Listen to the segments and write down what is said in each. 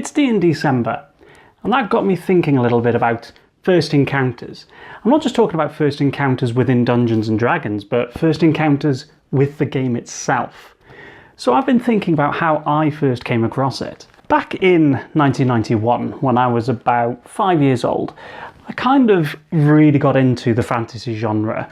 It's D&December, and that got me thinking a little bit about first encounters. I'm not just talking about first encounters within Dungeons and Dragons, but first encounters with the game itself. So I've been thinking about how I first came across it. Back in 1991, when I was about 5 years old, I kind of really got into the fantasy genre.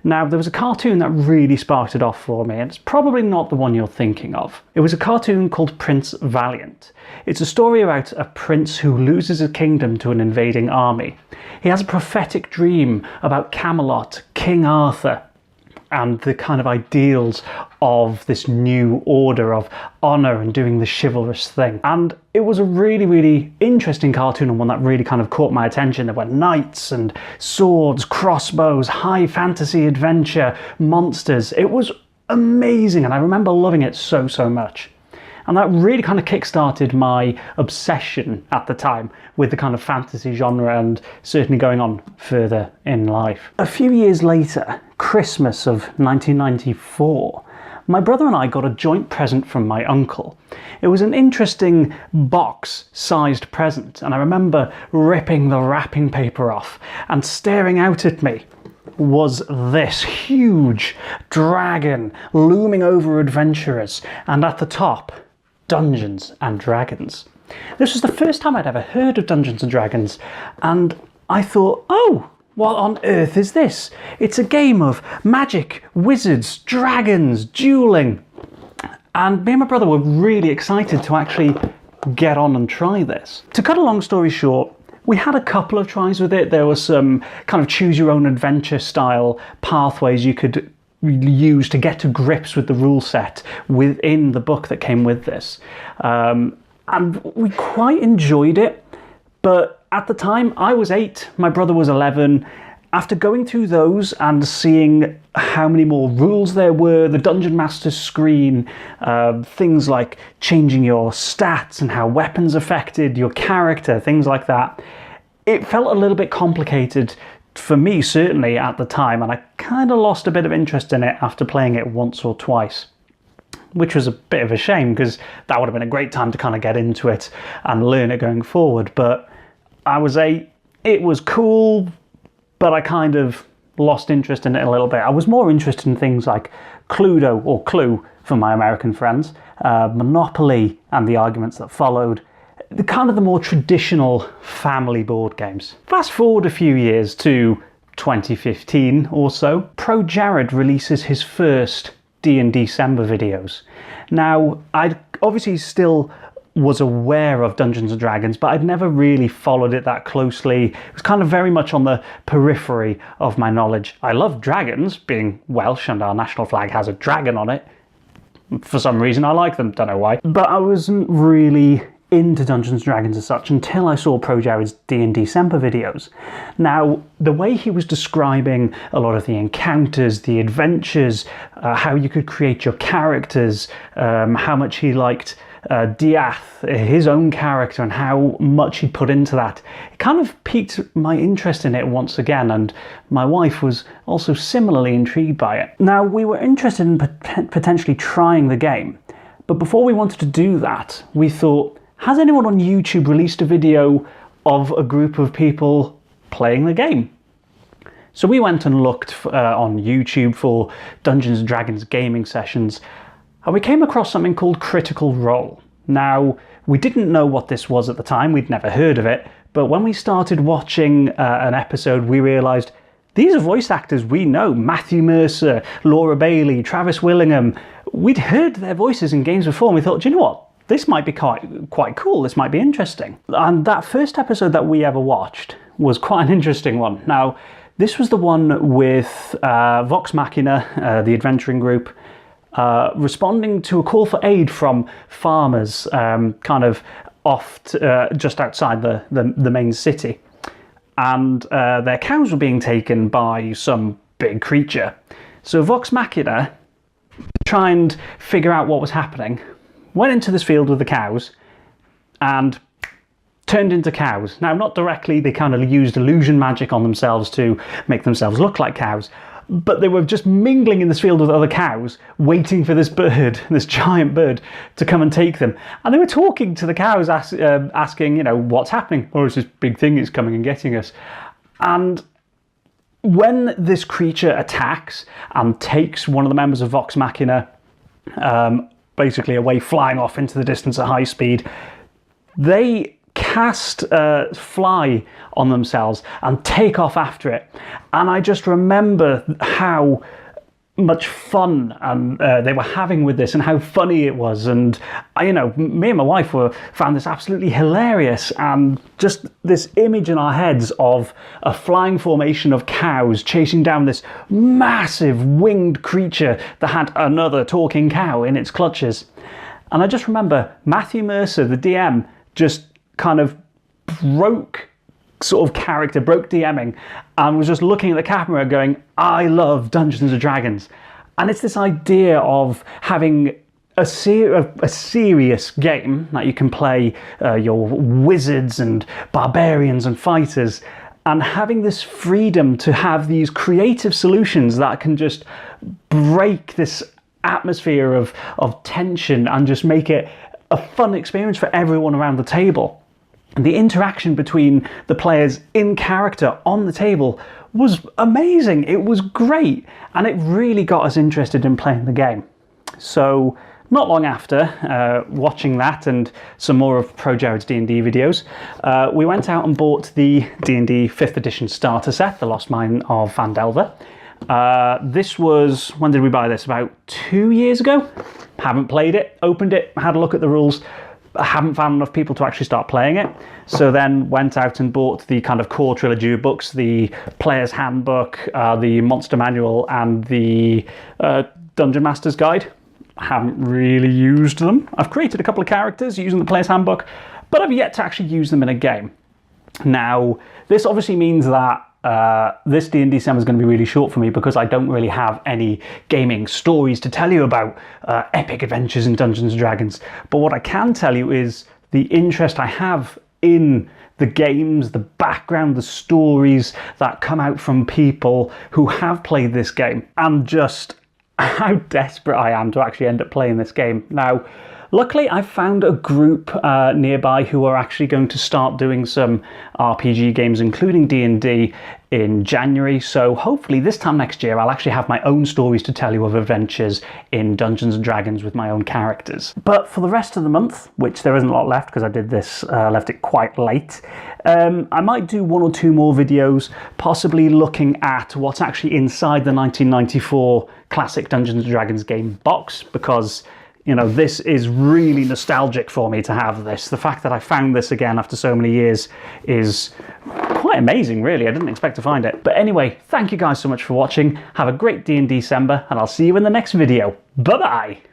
Now, there was a cartoon that really sparked it off for me, and it's probably not the one you're thinking of. It was a cartoon called Prince Valiant. It's a story about a prince who loses his kingdom to an invading army. He has a prophetic dream about Camelot, King Arthur, and the kind of ideals of this new order of honour and doing the chivalrous thing. And it was a really, really interesting cartoon, and one that really kind of caught my attention. There were knights and swords, crossbows, high fantasy adventure, monsters. It was amazing, and I remember loving it so much. And that really kind of kick-started my obsession at the time with the kind of fantasy genre, and certainly going on further in life. A few years later, Christmas of 1994, my brother and I got a joint present from my uncle. It was an interesting box-sized present, and I remember ripping the wrapping paper off, and staring out at me was this huge dragon looming over adventurers, and at the top, Dungeons and Dragons. This was the first time I'd ever heard of Dungeons and Dragons, and I thought, oh, what on earth is this? It's a game of magic, wizards, dragons, dueling. And me and my brother were really excited to actually get on and try this. To cut a long story short, we had a couple of tries with it. There were some kind of choose your own adventure style pathways you could use to get to grips with the rule set within the book that came with this. And we quite enjoyed it, but at the time I was 8, my brother was 11. After going through those and seeing how many more rules there were, the Dungeon Master's screen, things like changing your stats and how weapons affected your character, things like that, it felt a little bit complicated for me, certainly at the time, and I kind of lost a bit of interest in it after playing it once or twice, which was a bit of a shame, because that would have been a great time to kind of get into it and learn it going forward. But I was 8, it was cool, but I kind of lost interest in it a little bit. I was more interested in things like Cluedo, or Clue for my American friends, Monopoly and the arguments that followed, the kind of the more traditional family board games. Fast forward a few years to 2015 or so, ProJared releases his first D&December videos. Now, I obviously still was aware of Dungeons and Dragons, but I'd never really followed it that closely. It was kind of very much on the periphery of my knowledge. I love dragons, being Welsh, and our national flag has a dragon on it. For some reason I like them, don't know why. But I wasn't really into Dungeons & Dragons as such until I saw ProJared's D&December videos. Now, the way he was describing a lot of the encounters, the adventures, how you could create your characters, how much he liked Diath, his own character, and how much he put into that, it kind of piqued my interest in it once again, and my wife was also similarly intrigued by it. Now, we were interested in potentially trying the game, but before we wanted to do that, we thought, has anyone on YouTube released a video of a group of people playing the game? So we went and looked on YouTube for Dungeons & Dragons gaming sessions, and we came across something called Critical Role. Now, we didn't know what this was at the time, we'd never heard of it, but when we started watching an episode, we realised these are voice actors we know. Matthew Mercer, Laura Bailey, Travis Willingham. We'd heard their voices in games before, and we thought, do you know what? This might be quite cool, this might be interesting. And that first episode that we ever watched was quite an interesting one. Now, this was the one with Vox Machina, the adventuring group, responding to a call for aid from farmers kind of off just outside the main city. And their cows were being taken by some big creature. So Vox Machina, to try and figure out what was happening, went into this field with the cows and turned into cows. Now, not directly, they kind of used illusion magic on themselves to make themselves look like cows, but they were just mingling in this field with other cows, waiting for this bird, this giant bird, to come and take them. And they were talking to the cows, asking, you know, what's happening? Or is this big thing is coming and getting us? And when this creature attacks and takes one of the members of Vox Machina basically away, flying off into the distance at high speed, they cast fly on themselves and take off after it. And I just remember how much fun they were having with this and how funny it was. And you know, me and my wife found this absolutely hilarious, and just this image in our heads of a flying formation of cows chasing down this massive winged creature that had another talking cow in its clutches. And I just remember Matthew Mercer, the DM, just kind of broke DMing, and was just looking at the camera going, I love Dungeons and Dragons. And it's this idea of having a serious game that you can play your wizards and barbarians and fighters, and having this freedom to have these creative solutions that can just break this atmosphere of tension and just make it a fun experience for everyone around the table. The interaction between the players in character on the table was amazing. It was great, and it really got us interested in playing the game. So not long after watching that and some more of ProJared's D&D videos, we went out and bought the D&D 5th edition starter set, The Lost Mine of Phandelver. This was, when did we buy this? About 2 years ago. Haven't played it, opened it, had a look at the rules. I haven't found enough people to actually start playing it. So then went out and bought the kind of core trilogy of books, the Player's Handbook, the Monster Manual, and the Dungeon Master's Guide. I haven't really used them. I've created a couple of characters using the Player's Handbook, but I've yet to actually use them in a game. Now, this obviously means that this D&December is going to be really short for me, because I don't really have any gaming stories to tell you about epic adventures in Dungeons & Dragons. But what I can tell you is the interest I have in the games, the background, the stories that come out from people who have played this game, and just how desperate I am to actually end up playing this game. Now, luckily, I've found a group nearby who are actually going to start doing some RPG games, including D&D, in January. So hopefully this time next year, I'll actually have my own stories to tell you of adventures in Dungeons & Dragons with my own characters. But for the rest of the month, which there isn't a lot left because I did this, left it quite late, I might do 1 or 2 more videos, possibly looking at what's actually inside the 1994 classic Dungeons & Dragons game box, because you know, this is really nostalgic for me to have this. The fact that I found this again after so many years is quite amazing, really. I didn't expect to find it. But anyway, thank you guys so much for watching. Have a great D&December, and I'll see you in the next video. Bye-bye!